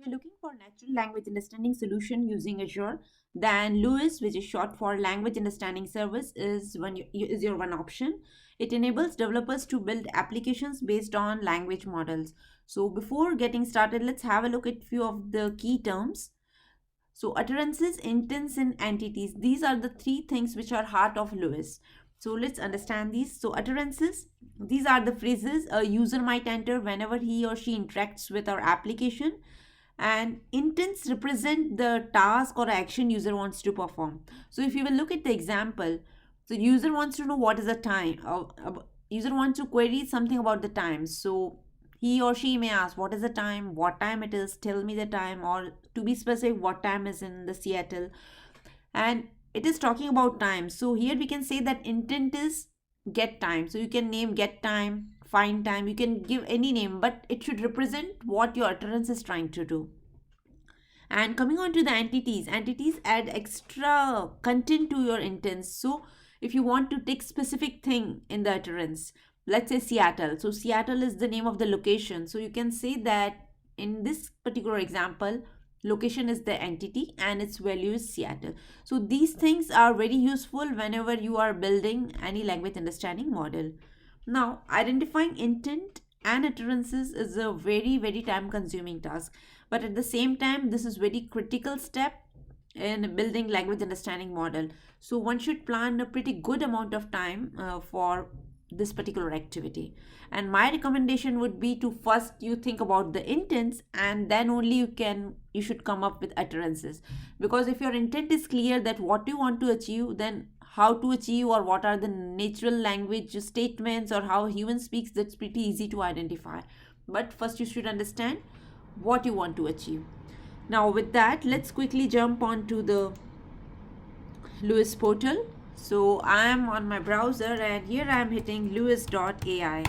you're looking for natural language understanding solution using Azure, then LUIS, which is short for Language Understanding Service, is your one option. It enables developers to build applications based on language models. So before getting started, let's have a look at few of the key terms. So utterances, intents, and entities. These are the three things which are heart of LUIS. So let's understand these. So utterances, these are the phrases a user might enter whenever he or she interacts with our application, and intents represent the task or action user wants to perform. So if you will look at the example, so user wants to know what is the time, user wants to query something about the time. So he or she may ask what is the time, what time it is, tell me the time, or to be specific, what time is in the Seattle. And it is talking about time. So here we can say that intent is get time. So you can name get time, find time, you can give any name, but it should represent what your utterance is trying to do. And coming on to the entities, entities add extra content to your intents. So if you want to take specific thing in the utterance, let's say Seattle. So Seattle is the name of the location. So you can say that in this particular example, location is the entity and its value is Seattle. So these things are very useful whenever you are building any language understanding model. Now, identifying intent and utterances is a very time consuming task, but at the same time this is very critical step in building language understanding model. So one should plan a pretty good amount of time for this particular activity, and my recommendation would be to first you think about the intents, and then only you should come up with utterances. Because if your intent is clear that what you want to achieve, then how to achieve or what are the natural language statements or how human speaks, that's pretty easy to identify. But first you should understand what you want to achieve. Now with that, let's quickly jump on to the LUIS portal. So I am on my browser and here I am hitting luis.ai.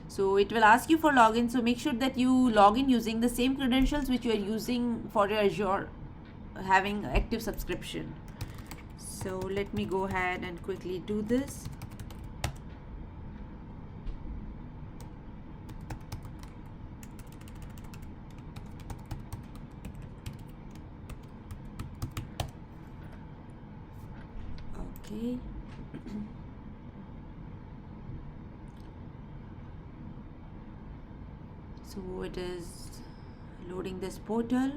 So it will ask you for login. So make sure that you log in using the same credentials which you are using for your Azure having active subscription. So let me go ahead and quickly do this. Okay. So it is loading this portal.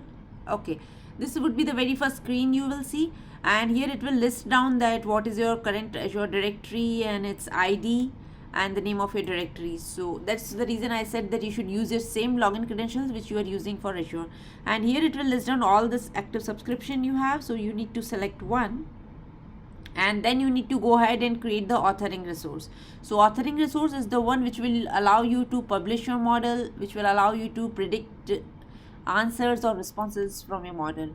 Okay, this would be the very first screen you will see, and here it will list down that what is your current Azure directory and its ID and the name of your directory. So that's the reason I said that you should use your same login credentials which you are using for Azure. And here it will list down all this active subscription you have, so you need to select one, and then you need to go ahead and create the authoring resource. So authoring resource is the one which will allow you to publish your model, which will allow you to predict answers or responses from your model.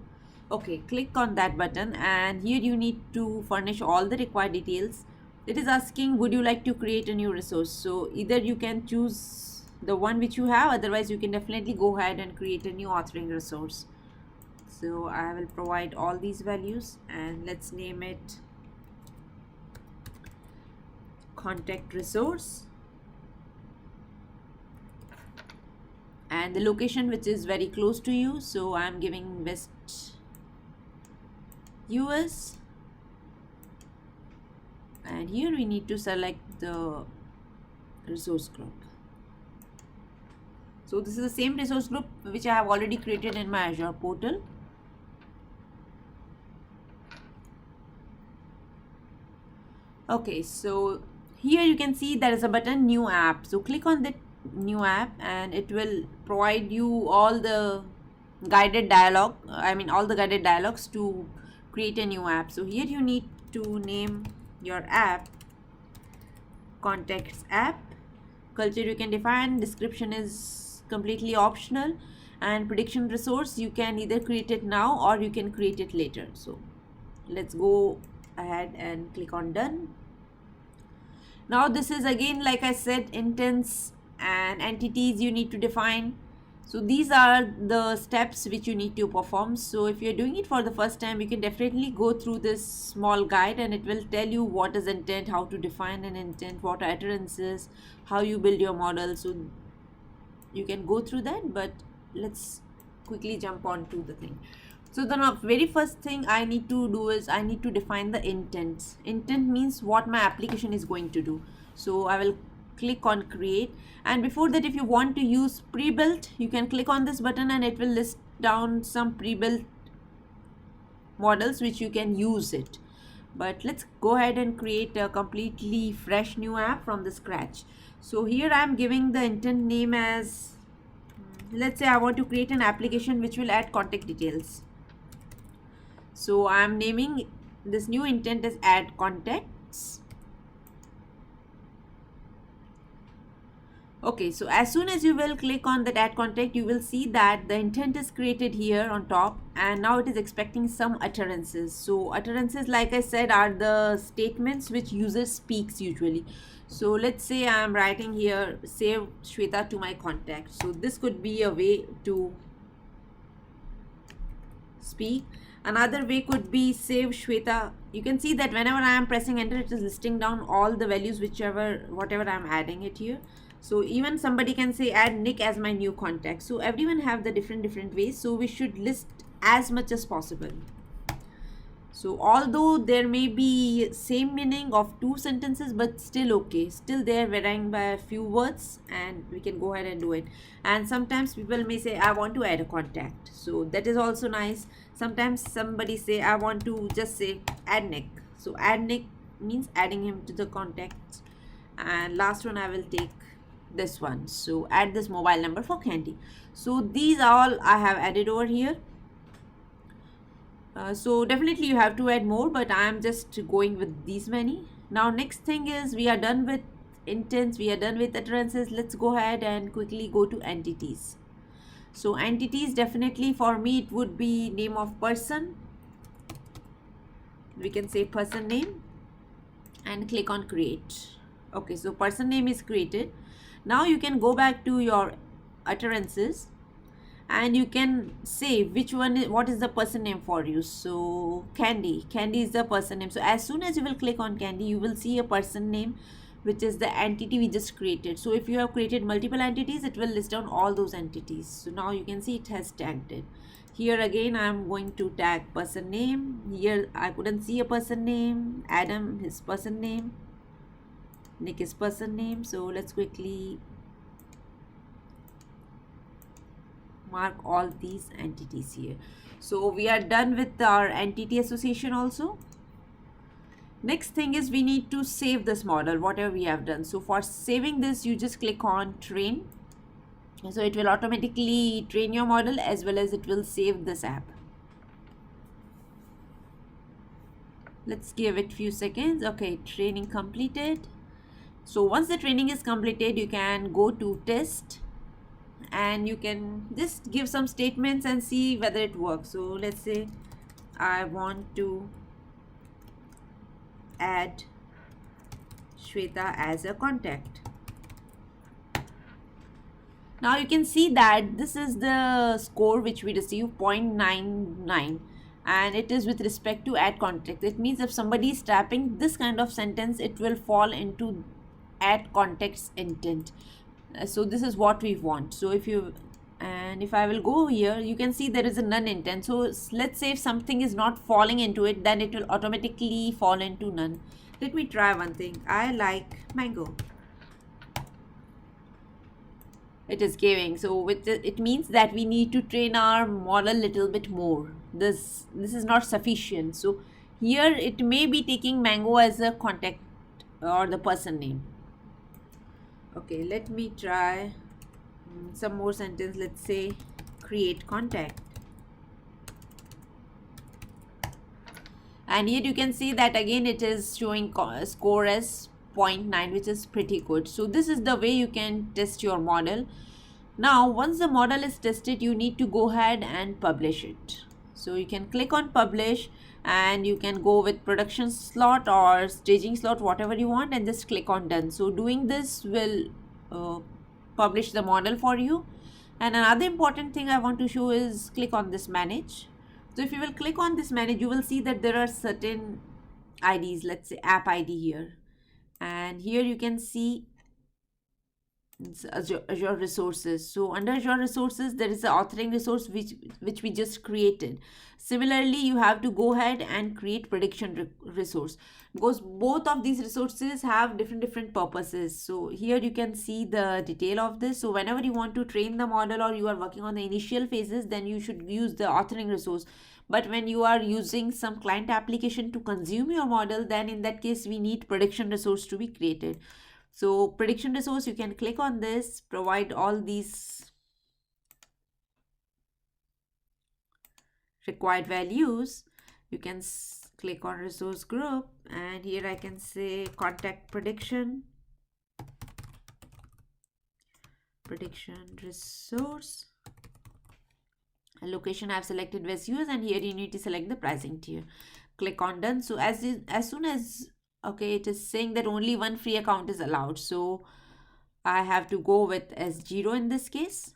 Okay, click on that button, and here you need to furnish all the required details. It is asking would you like to create a new resource. So either you can choose the one which you have, otherwise you can definitely go ahead and create a new authoring resource. So I will provide all these values, and let's name it contact resource, and the location which is very close to you. So I'm giving West US, and here we need to select the resource group. So this is the same resource group which I have already created in my Azure portal. Okay, so here you can see there is a button new app. So click on the new app and it will provide you all the guided dialogue, all the guided dialogues to create a new app. So here you need to name your app contacts app. Culture you can define, description is completely optional, and prediction resource you can either create it now or you can create it later. So let's go ahead and click on done. Now this is again, like I said, intents and entities you need to define. So these are the steps which you need to perform. So if you're doing it for the first time, you can definitely go through this small guide, and it will tell you what is intent, how to define an intent, what are utterances, how you build your model. So you can go through that, but let's quickly jump on to the thing. So the very first thing I need to do is I need to define the intent. Intent means what my application is going to do. So I will click on create, and before that, if you want to use pre-built, you can click on this button and it will list down some pre-built models which you can use it. But let's go ahead and create a completely fresh new app from the scratch. So here I am giving the intent name as, let's say I want to create an application which will add contact details. So I am naming this new intent as add contacts. Okay, so as soon as you will click on that add contact, you will see that the intent is created here on top, and now it is expecting some utterances. So utterances, like I said, are the statements which user speaks usually. So let's say I am writing here, save Shweta to my contact. So this could be a way to speak. Another way could be save Shweta. You can see that whenever I am pressing enter, it is listing down all the values, whatever I am adding it here. So even somebody can say add Nick as my new contact. So everyone have the different ways. So we should list as much as possible. So although there may be same meaning of two sentences, but still okay. Still they are varying by a few words, and we can go ahead and do it. And sometimes people may say I want to add a contact. So that is also nice. Sometimes somebody say I want to just say add Nick. So add Nick means adding him to the contacts. And last one I will take this one. So add this mobile number for Candy. So these all I have added over here. So definitely you have to add more, but I am just going with these many. Now next thing is we are done with intents, we are done with utterances. Let's go ahead and quickly go to entities. So entities, definitely for me it would be name of person. We can say person name and click on create. Okay, so person name is created. Now you can go back to your utterances and you can say which one is, what is the person name for you. So Candy is the person name. So as soon as you will click on Candy, you will see a person name which is the entity we just created. So if you have created multiple entities, it will list down all those entities. So now you can see it has tagged it. Here again I am going to tag person name. Here I couldn't see a person name. Adam, his person name. Nick is person name. So let's quickly mark all these entities here. So we are done with our entity association also. Next thing is we need to save this model, whatever we have done. So for saving this, you just click on train. So it will automatically train your model as well as it will save this app. Let's give it few seconds. Okay, training completed. So once the training is completed, you can go to test and you can just give some statements and see whether it works. So let's say I want to add Shweta as a contact. Now you can see that this is the score which we receive, 0.99, and it is with respect to add contact. It means if somebody is typing this kind of sentence, it will fall into add contacts intent. So this is what we want. So if I will go here, you can see there is a none intent. So let's say if something is not falling into it, then it will automatically fall into none. Let me try one thing. I like mango. It is giving. So it means that we need to train our model a little bit more. This is not sufficient. So here it may be taking mango as a contact or the person name. Okay, let me try some more sentence. Let's say create contact. And here you can see that again it is showing score as 0.9, which is pretty good. So this is the way you can test your model. Now once the model is tested, you need to go ahead and publish it. So you can click on publish and you can go with production slot or staging slot, whatever you want, and just click on done. So doing this will publish the model for you. And another important thing I want to show is click on this manage. So if you will click on this manage, you will see that there are certain IDs. Let's say app ID here, and here you can see it's Azure resources. So under Azure resources, there is the authoring resource which we just created. Similarly, you have to go ahead and create prediction resource, because both of these resources have different purposes. So here you can see the detail of this. So whenever you want to train the model or you are working on the initial phases, then you should use the authoring resource. But when you are using some client application to consume your model, then in that case we need prediction resource to be created. So prediction resource, you can click on this, provide all these required values. You can click on resource group, and here I can say contact prediction resource. And location I've selected West US, and here you need to select the pricing tier. Click on done. So as soon as, okay, it is saying that only one free account is allowed, so I have to go with S0 in this case.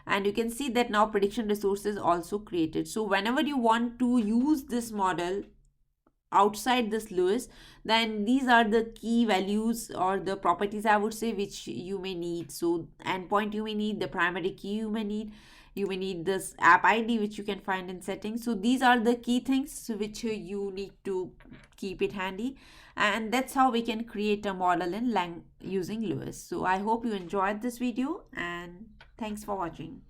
And you can see that now prediction resource is also created. So whenever you want to use this model outside this LUIS, then these are the key values or the properties, I would say, which you may need. So endpoint you may need, the primary key you may need this app ID, which you can find in settings. So these are the key things which you need to keep it handy, and that's how we can create a model in using LUIS. So I hope you enjoyed this video, and thanks for watching.